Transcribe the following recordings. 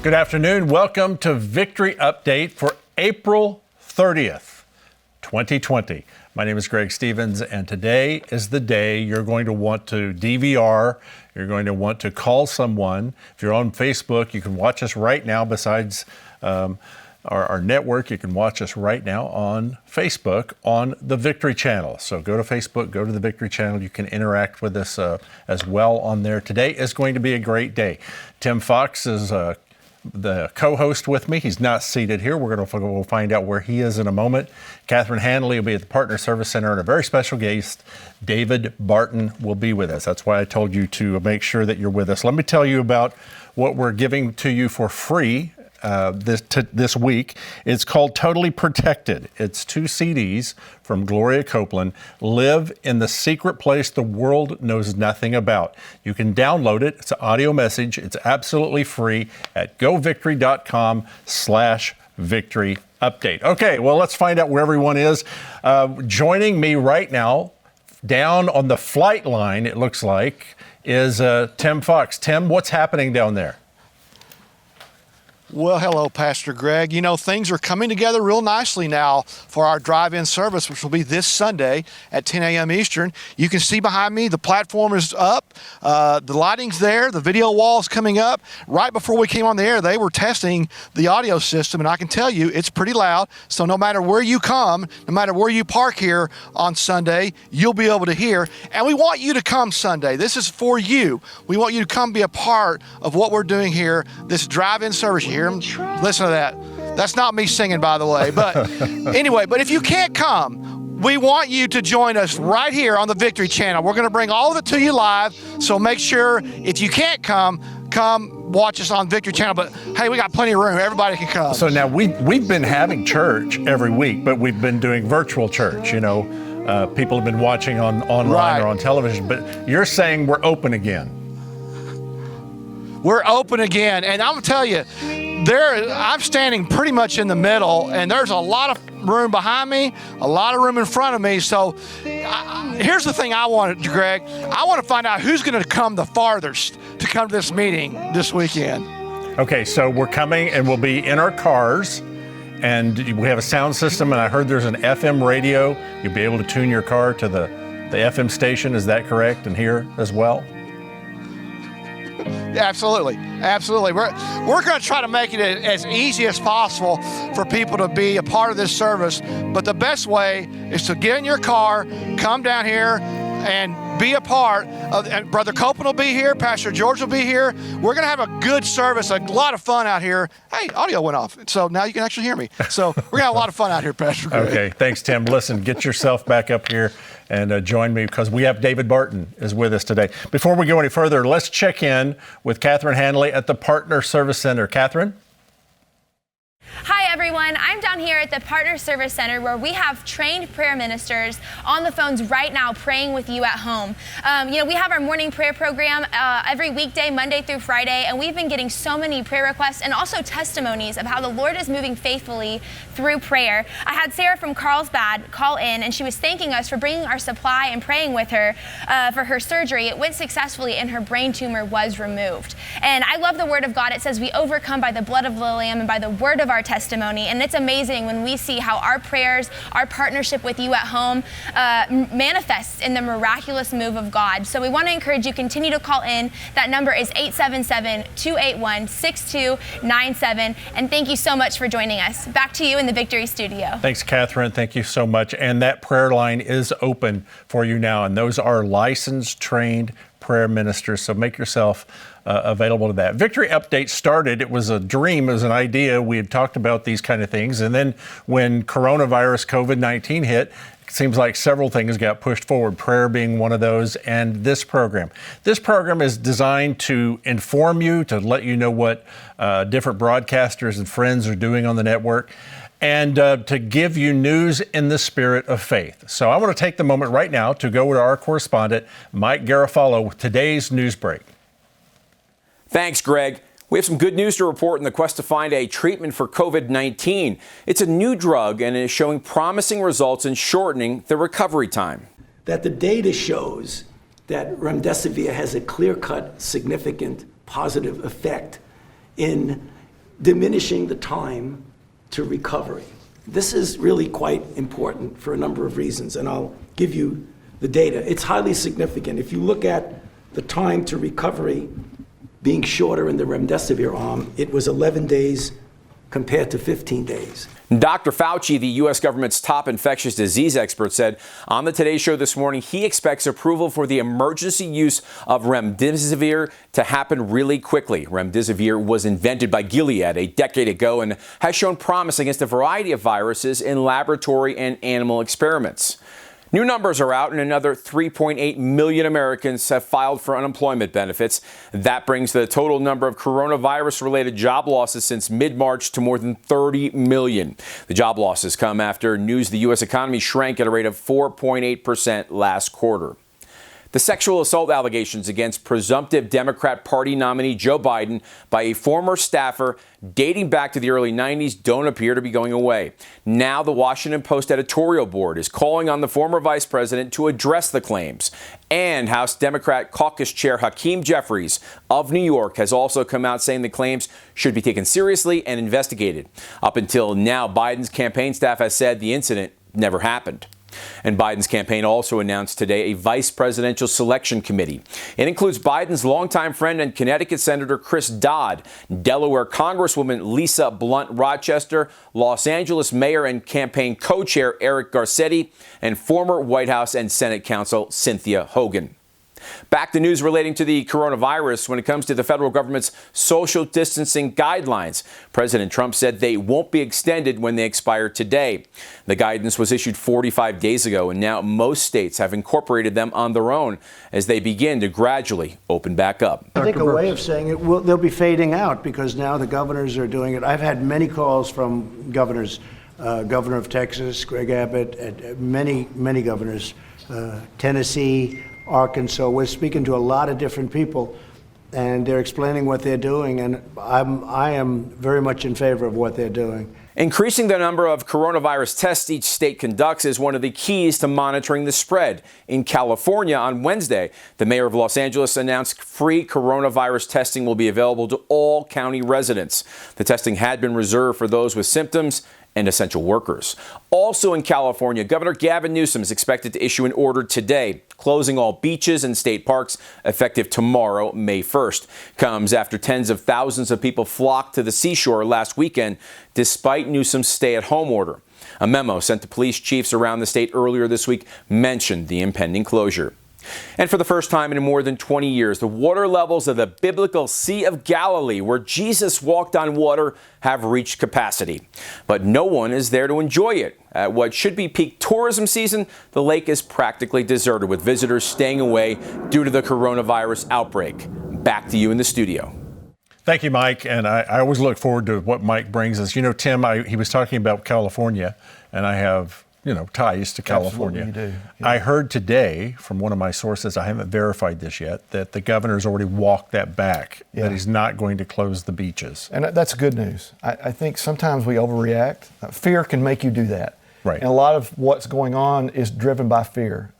Good afternoon. Welcome to Victory Update for April 30th, 2020. My name is Greg Stevens, and today is the day you're going to want to DVR. You're going to want to call someone. If you're on Facebook, you can watch us right now. Besides our network, you can watch us right now on Facebook on the Victory Channel. So go to Facebook, go to the Victory Channel. You can interact with us as well on there. Today is going to be a great day. Tim Fox is the co-host with me. He's not seated here. We'll find out where he is in a moment. Catherine Hanley will be at the Partner Service Center, and a very special guest, David Barton, will be with us. That's why I told you to make sure that you're with us. Let me tell you about what we're giving to you for free this week. It's called Totally Protected. It's 2 CDs from Gloria Copeland, Live in the Secret Place the World Knows Nothing About. You can download it. It's an audio message. It's absolutely free at govictory.com/victory update. Okay, well, let's find out where everyone is. Joining me right now, down on the flight line, it looks like, is Tim Fox. Tim, what's happening down there? Well, hello, Pastor Greg. You know, things are coming together real nicely now for our drive-in service, which will be this Sunday at 10 a.m. Eastern. You can see behind me, the platform is up, the lighting's there, the video wall's coming up. Right before we came on the air, they were testing the audio system, and I can tell you it's pretty loud. So no matter where you come, no matter where you park here on Sunday, you'll be able to hear. And we want you to come Sunday. This is for you. We want you to come be a part of what we're doing here, this drive-in service. You hear them? Listen to that. That's not me singing, by the way. But anyway, but if you can't come, we want you to join us right here on the Victory Channel. We're going to bring all of it to you live. So make sure if you can't come watch us on Victory Channel. But hey, we got plenty of room. Everybody can come. So now we've been having church every week, but we've been doing virtual church. You know, people have been watching online right, or on television. But you're saying we're open again. We're open again, and I'm gonna tell you, I'm standing pretty much in the middle, and there's a lot of room behind me, a lot of room in front of me. So here's the thing I wanted, Greg. I want to find out who's going to come the farthest to come to this meeting this weekend. Okay, so we're coming, and we'll be in our cars, and we have a sound system, and I heard there's an FM radio. You'll be able to tune your car to the FM station. Is that correct? And here as well? Absolutely. We're going to try to make it as easy as possible for people to be a part of this service. But the best way is to get in your car, come down here, and be a part of. And Brother Copeland will be here. Pastor George will be here. We're going to have a good service, a lot of fun out here. Hey, audio went off, so now you can actually hear me. So we're going to have a lot of fun out here, Pastor Greg. Okay, thanks, Tim. Listen, get yourself back up here and join me, because we have David Barton is with us today. Before we go any further, let's check in with Catherine Hanley at the Partner Service Center. Catherine? Hi everyone, I'm down here at the Partner Service Center where we have trained prayer ministers on the phones right now praying with you at home. We have our morning prayer program every weekday, Monday through Friday, and we've been getting so many prayer requests and also testimonies of how the Lord is moving faithfully through prayer. I had Sarah from Carlsbad call in, and she was thanking us for bringing our supply and praying with her for her surgery. It went successfully and her brain tumor was removed. And I love the Word of God. It says we overcome by the blood of the Lamb and by the word of our testimony. And it's amazing when we see how our prayers, our partnership with you at home manifests in the miraculous move of God. So we want to encourage you, continue to call in. That number is 877-281-6297. And thank you so much for joining us. Back to you in the Victory Studio. Thanks, Catherine. Thank you so much. And that prayer line is open for you now. And those are licensed, trained prayer ministers. So make yourself available to that. Victory Update started. It was a dream. It was an idea. We had talked about these kind of things. And then when coronavirus, COVID-19 hit, it seems like several things got pushed forward, prayer being one of those, and this program. This program is designed to inform you, to let you know what different broadcasters and friends are doing on the network, and to give you news in the spirit of faith. So I want to take the moment right now to go to our correspondent, Mike Garofalo, with today's news break. Thanks, Greg. We have some good news to report in the quest to find a treatment for COVID-19. It's a new drug and it is showing promising results in shortening the recovery time. That the data shows that remdesivir has a clear-cut, significant positive effect in diminishing the time to recovery. This is really quite important for a number of reasons, and I'll give you the data. It's highly significant. If you look at the time to recovery being shorter in the remdesivir arm, it was 11 days compared to 15 days. Dr. Fauci, the U.S. government's top infectious disease expert, said on the Today Show this morning he expects approval for the emergency use of remdesivir to happen really quickly. Remdesivir was invented by Gilead a decade ago and has shown promise against a variety of viruses in laboratory and animal experiments. New numbers are out, and another 3.8 million Americans have filed for unemployment benefits. That brings the total number of coronavirus-related job losses since mid-March to more than 30 million. The job losses come after news the U.S. economy shrank at a rate of 4.8% last quarter. The sexual assault allegations against presumptive Democrat Party nominee Joe Biden by a former staffer dating back to the early 90s don't appear to be going away. Now the Washington Post editorial board is calling on the former vice president to address the claims. And House Democrat Caucus Chair Hakeem Jeffries of New York has also come out saying the claims should be taken seriously and investigated. Up until now, Biden's campaign staff has said the incident never happened. And Biden's campaign also announced today a vice presidential selection committee. It includes Biden's longtime friend and Connecticut Senator Chris Dodd, Delaware Congresswoman Lisa Blunt Rochester, Los Angeles Mayor and campaign co-chair Eric Garcetti, and former White House and Senate counsel Cynthia Hogan. Back to news relating to the coronavirus when it comes to the federal government's social distancing guidelines. President Trump said they won't be extended when they expire today. The guidance was issued 45 days ago, and now most states have incorporated them on their own as they begin to gradually open back up. I think a way of saying it, they'll be fading out because now the governors are doing it. I've had many calls from governors, Governor of Texas, Greg Abbott, and many governors, Tennessee, Arkansas. We're speaking to a lot of different people, and they're explaining what they're doing, and I am very much in favor of what they're doing. Increasing the number of coronavirus tests each state conducts is one of the keys to monitoring the spread. In California on Wednesday, the mayor of Los Angeles announced free coronavirus testing will be available to all county residents. The testing had been reserved for those with symptoms and essential workers. Also in California, Governor Gavin Newsom is expected to issue an order today, closing all beaches and state parks effective tomorrow, May 1st. Comes after tens of thousands of people flocked to the seashore last weekend, despite Newsom's stay-at-home order. A memo sent to police chiefs around the state earlier this week mentioned the impending closure. And for the first time in more than 20 years, the water levels of the biblical Sea of Galilee, where Jesus walked on water, have reached capacity. But no one is there to enjoy it. At what should be peak tourism season, the lake is practically deserted, with visitors staying away due to the coronavirus outbreak. Back to you in the studio. Thank you, Mike. And I always look forward to what Mike brings us. You know, Tim, he was talking about California, and I have ties to California. Absolutely, you do. Yeah. I heard today from one of my sources, I haven't verified this yet, that the governor's already walked that back, that he's not going to close the beaches. And that's good news. I think sometimes we overreact. Fear can make you do that. Right. And a lot of what's going on is driven by fear.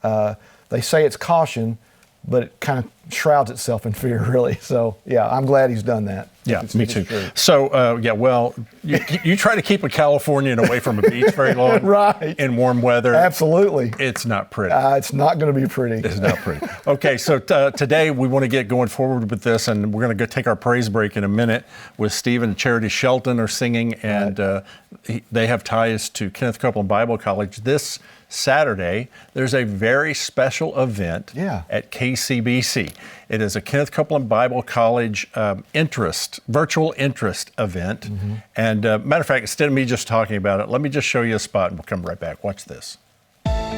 They say it's caution, but it kind of shrouds itself in fear, really. So, yeah, I'm glad he's done that. Yeah, me too. So, you try to keep a Californian away from a beach very long. Right. In warm weather. Absolutely. It's not pretty. It's not going to be pretty. It's not pretty. Okay, so today we want to get going forward with this, and we're going to go take our praise break in a minute with Steve and Charity Shelton are singing, and they have ties to Kenneth Copeland Bible College. This Saturday, there's a very special event at KCBC. It is a Kenneth Copeland Bible College virtual interest event. Mm-hmm. And matter of fact, instead of me just talking about it, let me just show you a spot and we'll come right back. Watch this.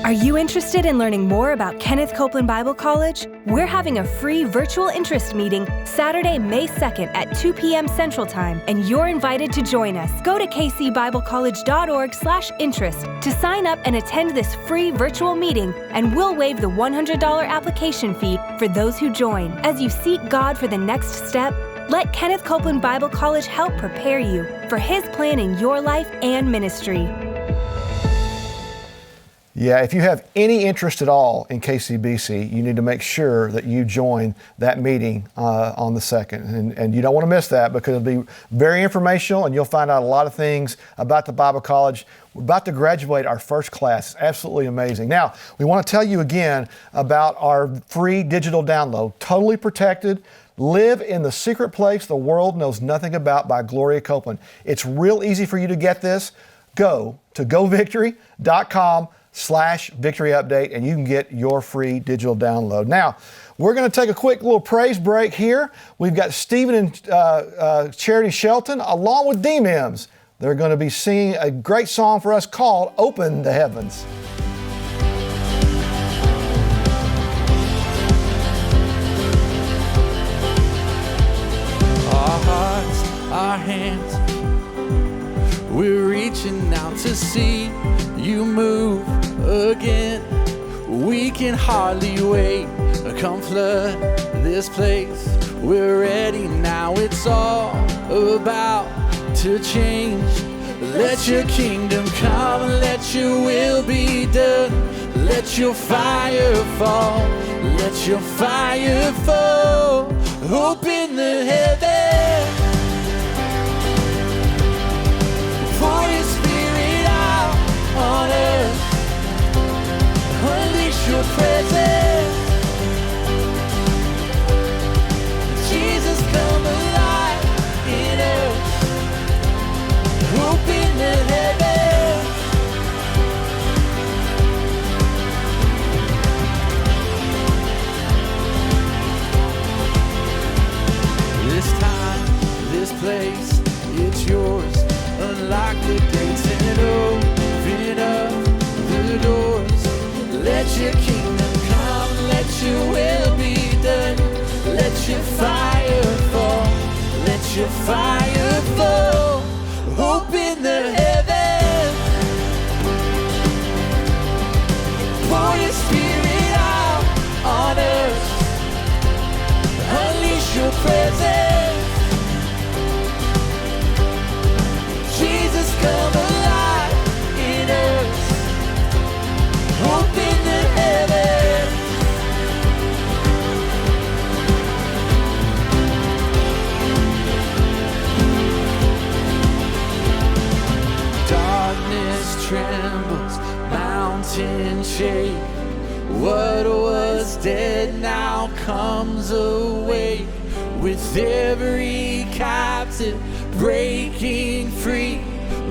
Are you interested in learning more about Kenneth Copeland Bible College? We're having a free virtual interest meeting Saturday, May 2nd at 2 p.m. Central Time, and you're invited to join us. Go to kcbiblecollege.org/interest to sign up and attend this free virtual meeting, and we'll waive the $100 application fee for those who join. As you seek God for the next step, let Kenneth Copeland Bible College help prepare you for His plan in your life and ministry. Yeah, if you have any interest at all in KCBC, you need to make sure that you join that meeting on the 2nd. And you don't want to miss that because it'll be very informational and you'll find out a lot of things about the Bible College. We're about to graduate our first class. It's absolutely amazing. Now, we want to tell you again about our free digital download, totally protected. Live in the secret place the world knows nothing about by Gloria Copeland. It's real easy for you to get this. Go to govictory.com/victory update and you can get your free digital download. Now, we're going to take a quick little praise break here. We've got Stephen and Charity Shelton along with D-Mims. They're going to be singing a great song for us called Open the Heavens. Our hearts, our hands, we're reaching out to see you move again. We can hardly wait. Come flood this place. We're ready now. It's all about to change. Let your kingdom come. Let your will be done. Let your fire fall. Let your fire fall. Open the heavens. Pour your spirit out on us. Unleash your presence. Jesus, come alive in us. Open the heavens. This time, this place, it's yours. Unlock the gates and open up the doors. Let your kingdom come, let your will be done. Let your fire fall, let your fire fall. Open the heavens. Pour your spirit out on us. Unleash your presence. Jesus, come alive in us. Open the heavens. Darkness trembles, mountains shake. What was dead now comes awake. With every captive breaking free.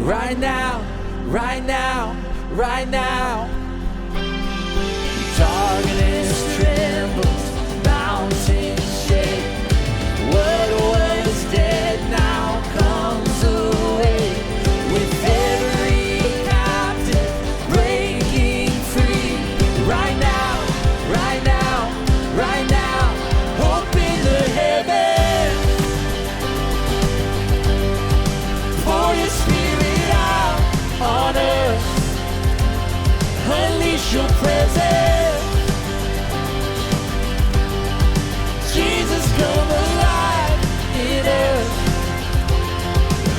Right now, right now, right now. Darkness trembles, mountains shake. What was dead now comes away. With every captive breaking free. Right now, right now, right now. Open the heavens. Pour your spirit out on us. Unleash your presence. Jesus, come alive in us.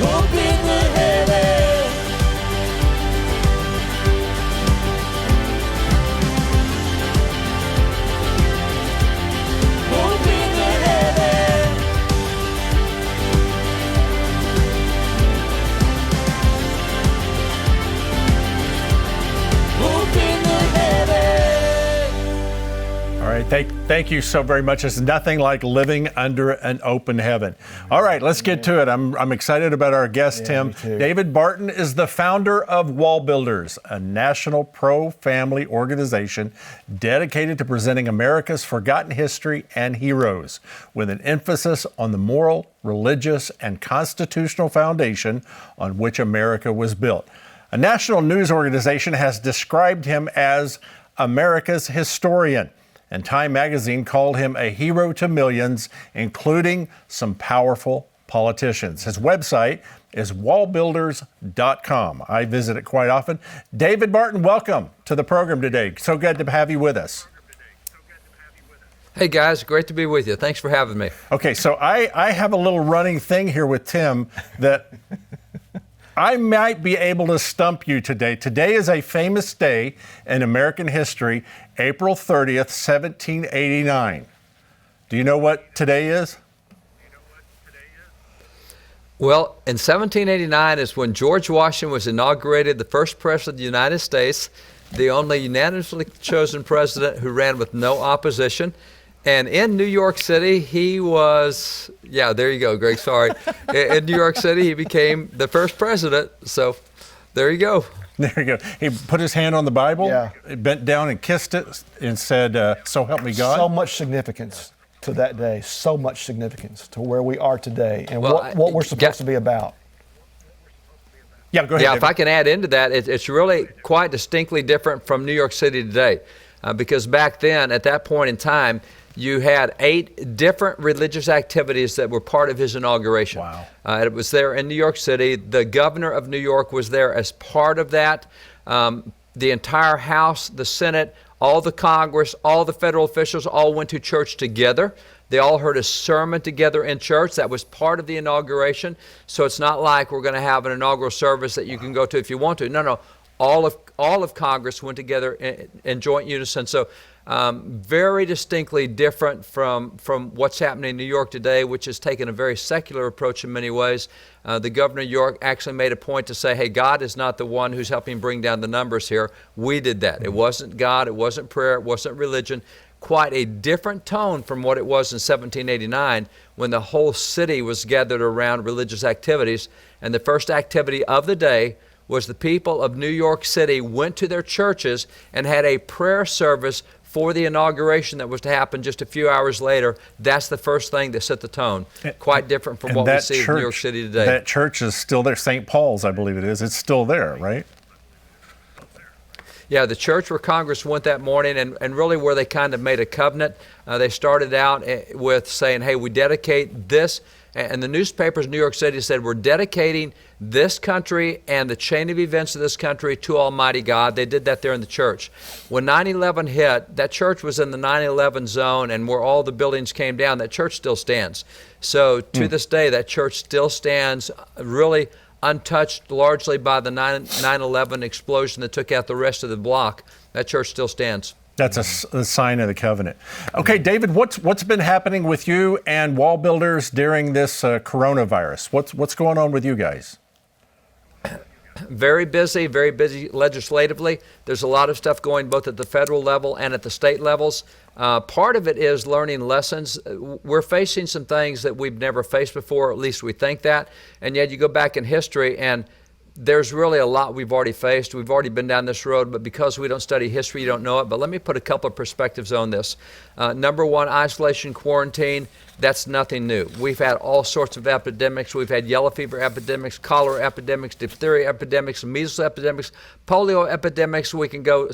Open the heavens. Open the heavens. Open the heavens. All right, thank you so very much. It's nothing like living under an open heaven. All right, let's get to it. I'm excited about our guest, Tim. David Barton is the founder of Wall Builders, a national pro-family organization dedicated to presenting America's forgotten history and heroes, with an emphasis on the moral, religious, and constitutional foundation on which America was built. A national news organization has described him as America's historian, and Time magazine called him a hero to millions, including some powerful politicians. His website is wallbuilders.com. I visit it quite often. David Barton, welcome to the program today. So good to have you with us. Hey guys, great to be with you. Thanks for having me. Okay, so I have a little running thing here with Tim that I might be able to stump you today. Today is a famous day in American history, April 30th, 1789. Do you know what today is? Well, in 1789 is when George Washington was inaugurated the first president of the United States, the only unanimously chosen president who ran with no opposition. And in New York City, he was, there you go, Greg, sorry. In New York City, he became the first president. So there you go. There you go. He put his hand on the Bible, Yeah. bent down and kissed it and said, so help me God. So much significance to that day, so much significance to where we are today and Well, what we're supposed to be about. Yeah, go ahead. Yeah, if David. I can add into that, it's really quite distinctly different from New York City today. Because back then, at that point in time, you had 8 different religious activities that were part of his inauguration. Wow. It was there in New York City. The governor of New York was there as part of that. The entire House, the Senate, all the Congress, all the federal officials all went to church together. They all heard a sermon together in church. That was part of the inauguration. So it's not like we're going to have an inaugural service that you can go to if you want to. No. All of Congress went together in joint unison. So very distinctly different from what's happening in New York today, which has taken a very secular approach in many ways. The governor of New York actually made a point to say, hey, God is not the one who's helping bring down the numbers here. We did that. It wasn't God. It wasn't prayer. It wasn't religion. Quite a different tone from what it was in 1789 when the whole city was gathered around religious activities. And the first activity of the day was the people of New York City went to their churches and had a prayer service for the inauguration that was to happen just a few hours later. That's the first thing that set the tone. Quite different from what we see in New York City today. That church is still there. St. Paul's, I believe it is. It's still there, right? Yeah, the church where Congress went that morning and really where they kind of made a covenant. They started out with saying, hey, we dedicate this. And the newspapers in New York City said, we're dedicating this country and the chain of events of this country to Almighty God. They did that there in the church. When 9/11 hit, that church was in the 9/11 zone, and where all the buildings came down, that church still stands. So to this day, that church still stands, really untouched largely by the 9/11 explosion that took out the rest of the block. That church still stands. That's a sign of the covenant. Okay, David, what's been happening with you and wall builders during this coronavirus? What's going on with you guys? Very busy legislatively. There's a lot of stuff going both at the federal level and at the state levels. Part of it is learning lessons. We're facing some things that we've never faced before, at least we think that. And yet you go back in history and there's really a lot we've already faced. We've already been down this road, but because we don't study history, you don't know it. But let me put a couple of perspectives on this. Number one, isolation, quarantine, that's nothing new. We've had all sorts of epidemics. We've had yellow fever epidemics, cholera epidemics, diphtheria epidemics, measles epidemics, polio epidemics. We can go,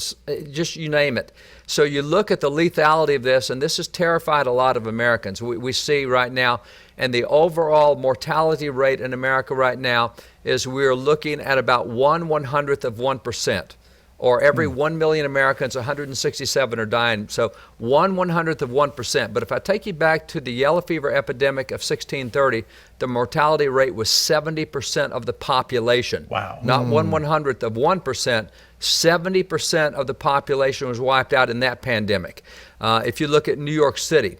just you name it. So you look at the lethality of this, and this has terrified a lot of Americans. We see right now, and the overall mortality rate in America right now is we're looking at about 1/100th of 1%. Or every 1 million Americans, 167 are dying. So 1/100th of 1%. But if I take you back to the yellow fever epidemic of 1630, the mortality rate was 70% of the population. Wow. Not 1/100th of 1%. 70% of the population was wiped out in that pandemic. If you look at New York City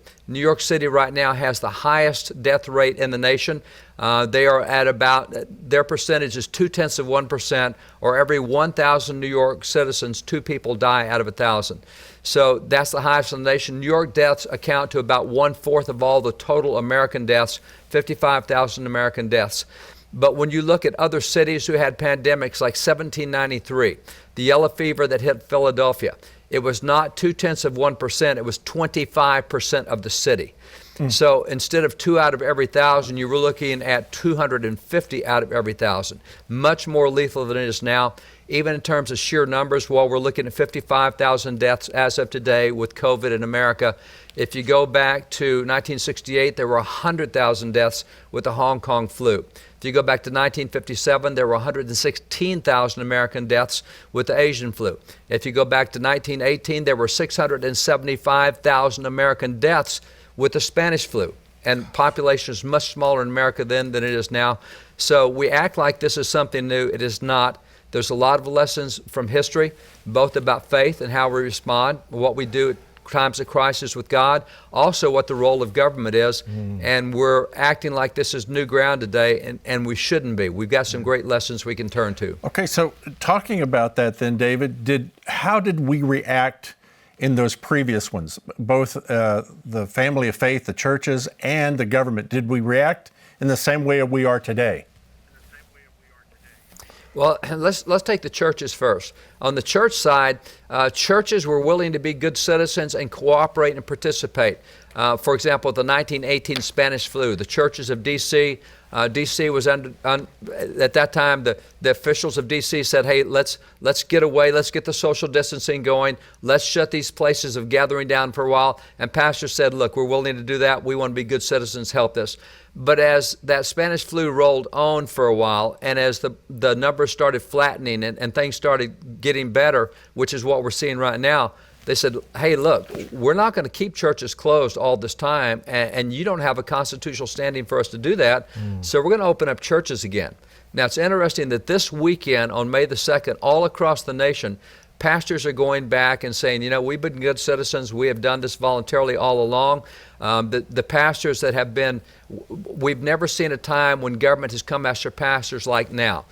right now has the highest death rate in the nation. They are at about, their percentage is 0.2 of 1%, or every 1,000 New York citizens, 2 people die out of 1,000. So that's the highest in the nation. New York deaths account to about 1/4 of all the total American deaths, 55,000 American deaths. But when you look at other cities who had pandemics like 1793, the yellow fever that hit Philadelphia, it was not 0.2 of 1%, it was 25% of the city. So instead of 2 out of every 1,000, you were looking at 250 out of every 1,000. Much more lethal than it is now. Even in terms of sheer numbers, while we're looking at 55,000 deaths as of today with COVID in America, if you go back to 1968, there were 100,000 deaths with the Hong Kong flu. If you go back to 1957, there were 116,000 American deaths with the Asian flu. If you go back to 1918, there were 675,000 American deaths with the Spanish flu. And population is much smaller in America then than it is now. So we act like this is something new. It is not. There's a lot of lessons from history, both about faith and how we respond, what we do at times of crisis with God, also what the role of government is. And we're acting like this is new ground today, and we shouldn't be. We've got some great lessons we can turn to. Okay, so talking about that then, David, how did we react in those previous ones, both the family of faith, the churches, and the government? Did we react in the same way we are today? Well, let's take the churches first. On the church side, churches were willing to be good citizens and cooperate and participate. For example, the 1918 Spanish flu, the churches of D.C. D.C. was at that time, the officials of D.C. said, hey, let's get away, let's get the social distancing going, let's shut these places of gathering down for a while. And pastors said, look, we're willing to do that, we want to be good citizens, help us. But as that Spanish flu rolled on for a while, and as the numbers started flattening and things started getting better, which is what we're seeing right now, they said, hey, look, we're not going to keep churches closed all this time, and you don't have a constitutional standing for us to do that, so we're going to open up churches again. Now, it's interesting that this weekend, on May the 2nd, all across the nation, pastors are going back and saying, you know, we've been good citizens, we have done this voluntarily all along. The pastors that have been, we've never seen a time when government has come after pastors like now.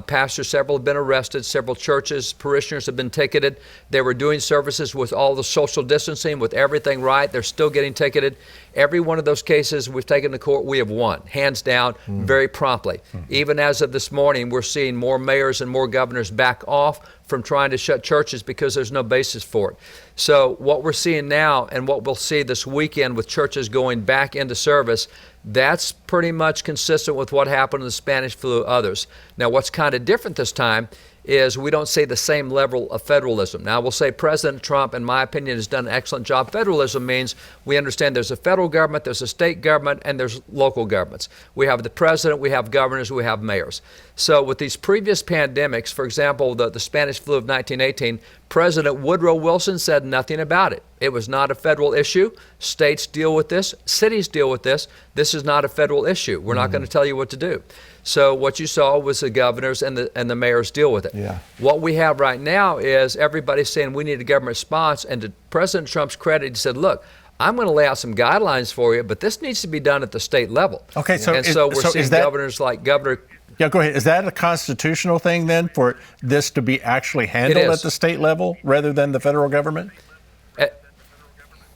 Pastors, several have been arrested, several churches, parishioners have been ticketed. They were doing services with all the social distancing, with everything right. They're still getting ticketed. Every one of those cases we've taken to court, we have won, hands down, very promptly. Even as of this morning, we're seeing more mayors and more governors back off from trying to shut churches because there's no basis for it. So what we're seeing now and what we'll see this weekend with churches going back into service, that's pretty much consistent with what happened in the Spanish flu, others. Now, what's kind of different this time is we don't see the same level of federalism. Now, I will say President Trump, in my opinion, has done an excellent job. Federalism means we understand there's a federal government, there's a state government, and there's local governments. We have the president, we have governors, we have mayors. So with these previous pandemics, for example, the Spanish flu of 1918, President Woodrow Wilson said nothing about it. It was not a federal issue. States deal with this. Cities deal with this. This is not a federal issue. We're not going to tell you what to do. So what you saw was the governors and the mayors deal with it. Yeah. What we have right now is everybody saying we need a government response. And to President Trump's credit, he said, look, I'm going to lay out some guidelines for you, but this needs to be done at the state level. Okay, so we're seeing governors like Governor. Yeah, go ahead. Is that a constitutional thing then for this to be actually handled at the state level rather than the federal government?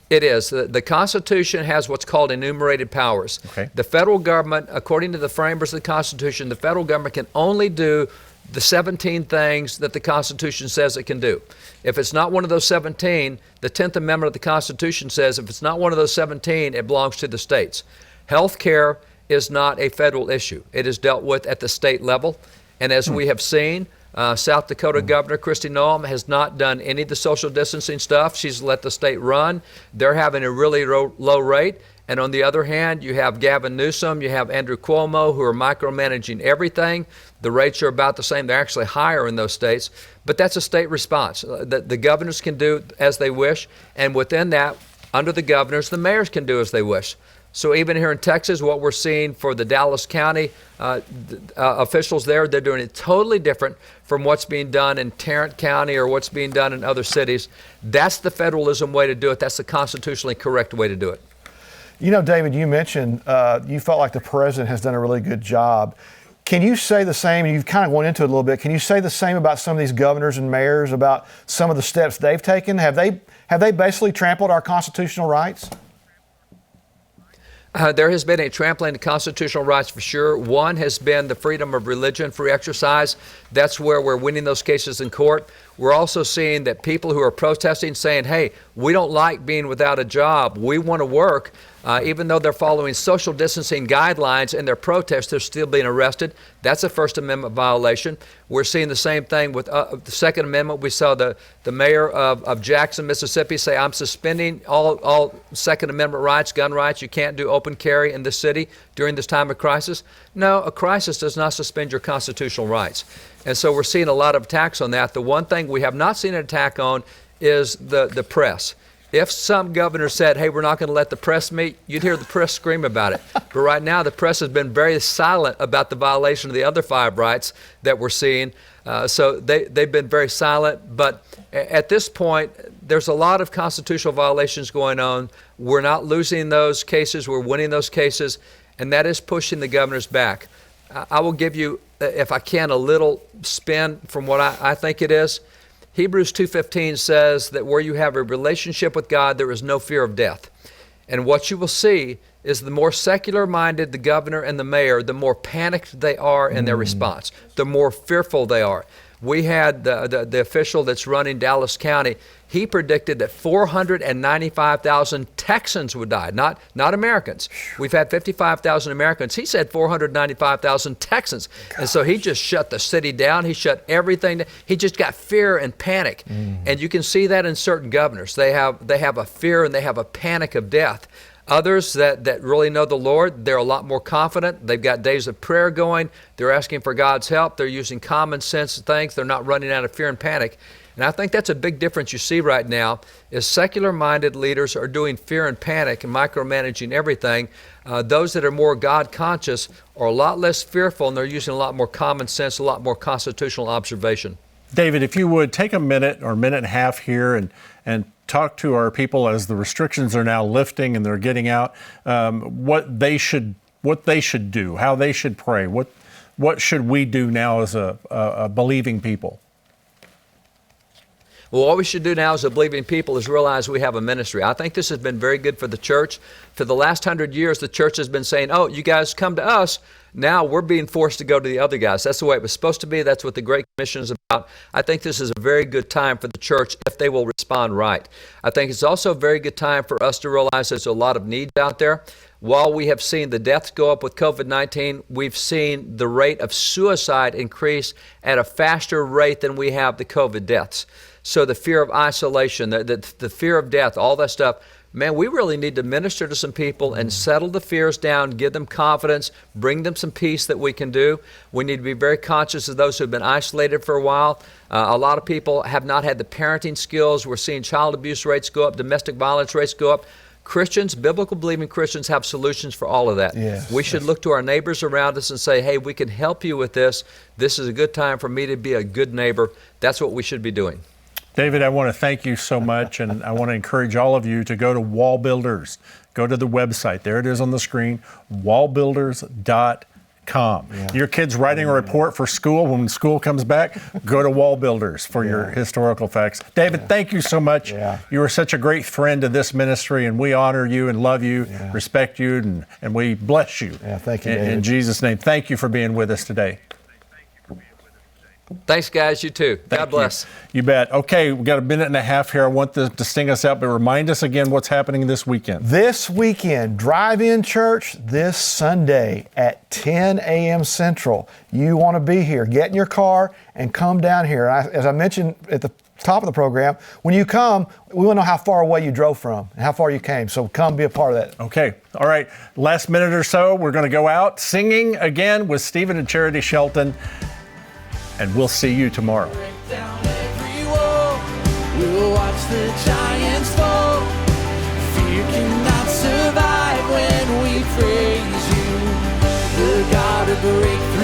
It is. The Constitution has what's called enumerated powers. Okay. The federal government, according to the framers of the Constitution, the federal government can only do the 17 things that the Constitution says it can do. If it's not one of those 17, the 10th Amendment of the Constitution says if it's not one of those 17, it belongs to the states. Health care is not a federal issue. It is dealt with at the state level. And as we have seen, South Dakota Governor Kristi Noem has not done any of the social distancing stuff. She's let the state run. They're having a really low rate. And on the other hand, you have Gavin Newsom, you have Andrew Cuomo, who are micromanaging everything. The rates are about the same. They're actually higher in those states. But that's a state response. The governors can do as they wish. And within that, under the governors, the mayors can do as they wish. So even here in Texas, what we're seeing for the Dallas County officials there, they're doing it totally different from what's being done in Tarrant County or what's being done in other cities. That's the federalism way to do it. That's the constitutionally correct way to do it. You know, David, you mentioned you felt like the president has done a really good job. Can you say the same, and you've kind of gone into it a little bit, can you say the same about some of these governors and mayors, about some of the steps they've taken? Have they basically trampled our constitutional rights? There has been a trampling of constitutional rights for sure. One has been the freedom of religion, free exercise. That's where we're winning those cases in court. We're also seeing that people who are protesting saying, hey, we don't like being without a job. We want to work. Even though they're following social distancing guidelines and their protests, they're still being arrested. That's a First Amendment violation. We're seeing the same thing with the Second Amendment. We saw the mayor of Jackson, Mississippi say, I'm suspending all Second Amendment rights, gun rights. You can't do open carry in the city during this time of crisis. No, a crisis does not suspend your constitutional rights. And so we're seeing a lot of attacks on that. The one thing we have not seen an attack on is the press. If some governor said, hey, we're not going to let the press meet, you'd hear the press scream about it. But right now, the press has been very silent about the violation of the other 5 rights that we're seeing. So they've been very silent. But at this point, there's a lot of constitutional violations going on. We're not losing those cases. We're winning those cases. And that is pushing the governors back. I will give you, if I can, a little spin from what I think it is. Hebrews 2:15 says that where you have a relationship with God, there is no fear of death. And what you will see is the more secular-minded the governor and the mayor, the more panicked they are in their response, the more fearful they are. We had the official that's running Dallas County. He predicted that 495,000 Texans would die, not Americans. We've had 55,000 Americans. He said 495,000 Texans. Gosh. And so he just shut the city down. He shut everything down. He just got fear and panic. And you can see that in certain governors. They have a fear and they have a panic of death. Others that really know the Lord, they're a lot more confident. They've got days of prayer going. They're asking for God's help. They're using common sense things. They're not running out of fear and panic. And I think that's a big difference you see right now is secular-minded leaders are doing fear and panic and micromanaging everything. Those that are more God-conscious are a lot less fearful, and they're using a lot more common sense, a lot more constitutional observation. David, if you would take a minute or minute and a half here and talk to our people as the restrictions are now lifting and they're getting out, what they should do, how they should pray, what should we do now as a believing people? Well, what we should do now as a believing people is realize we have a ministry. I think this has been very good for the church. For the last 100 years, the church has been saying, oh, you guys come to us. Now we're being forced to go to the other guys. That's the way it was supposed to be. That's what the Great Commission is about. I think this is a very good time for the church if they will respond right. I think it's also a very good time for us to realize there's a lot of needs out there. While we have seen the deaths go up with COVID-19, we've seen the rate of suicide increase at a faster rate than we have the COVID deaths. So the fear of isolation, the fear of death, all that stuff, man, we really need to minister to some people and settle the fears down, give them confidence, bring them some peace that we can do. We need to be very conscious of those who have been isolated for a while. A lot of people have not had the parenting skills. We're seeing child abuse rates go up, domestic violence rates go up. Christians, biblical believing Christians have solutions for all of that. Yes, we should look to our neighbors around us and say, hey, we can help you with this. This is a good time for me to be a good neighbor. That's what we should be doing. David, I want to thank you so much, and I want to encourage all of you to go to Wall Builders. Go to the website. There it is on the screen, wallbuilders.com. Yeah. Your kid's writing a report for school. When school comes back, go to Wall Builders for your historical facts. David, thank you so much. Yeah. You are such a great friend to this ministry, and we honor you and love you, respect you, and we bless you. Yeah, thank you, David. In Jesus' name, thank you for being with us today. Thanks, guys. You too. God bless. You bet. Okay, we've got a minute and a half here. I want to sting us out, but remind us again what's happening this weekend. This weekend, drive-in church this Sunday at 10 a.m. Central. You want to be here. Get in your car and come down here. As I mentioned at the top of the program, when you come, we want to know how far away you drove from and how far you came. So come be a part of that. Okay. All right. Last minute or so, we're going to go out singing again with Stephen and Charity Shelton. And we'll see you tomorrow. Break down every wall. We'll watch the giants fall. Fear cannot survive when we praise you, the God of breakthrough.